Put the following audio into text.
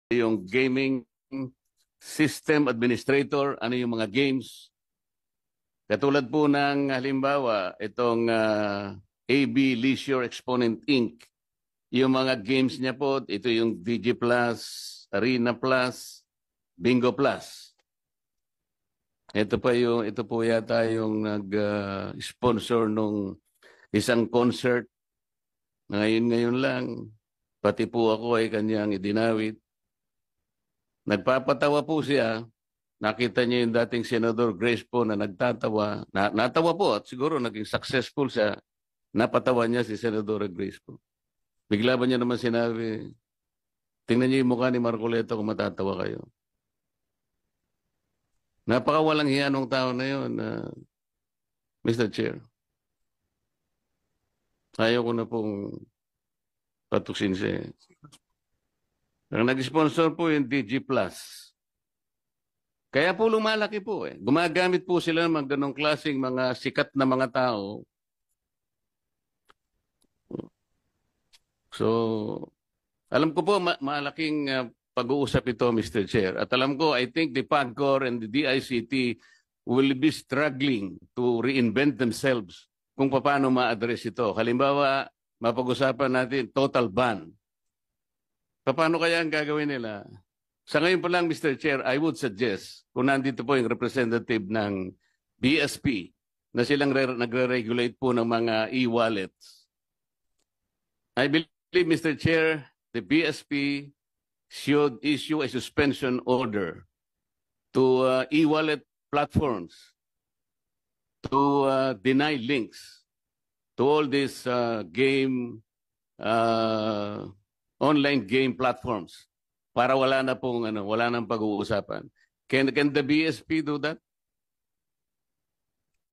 yung gaming system administrator, ano yung mga games. Katulad po ng halimbawa, itong AB Leisure Exponent Inc. Yung mga games niya po, ito yung DG Plus, Arena Plus, Bingo Plus. Ito po yata yung nag-sponsor nung isang concert. Ngayon lang, pati po ako ay kanyang idinawit. Nagpapatawa po siya. Nakita niya yung dating Senador Grace po na nagtatawa. Natawa po at siguro naging successful siya. Napatawa niya si Senador Grace po. Bigla ba niya naman sinabi, tingnan niyo yung mukha ni Marcoleta kung matatawa kayo. Napakawalang hiya nung tao na yun, Mr. Chair. Ayaw ko na pong patuksin siya. Ang nag-sponsor po yung DG Plus. Kaya po lumalaki po eh. Gumagamit po sila ng mga ganong klaseng mga sikat na mga tao. So, alam ko po malaking pag-uusap ito, Mr. Chair. At alam ko, I think the PAGCOR and the DICT will be struggling to reinvent themselves kung paano ma-address ito. Halimbawa, mapag-usapan natin total ban. Paano kaya ang gagawin nila? Sa ngayon pa lang, Mr. Chair, I would suggest, kung nandito po yung representative ng BSP, na silang nagre-regulate po ng mga e-wallets. I believe, Mr. Chair, the BSP should issue a suspension order to e-wallet platforms to deny links to all these online game platforms para wala na pong wala nang pag-uusapan. Can the BSP do that?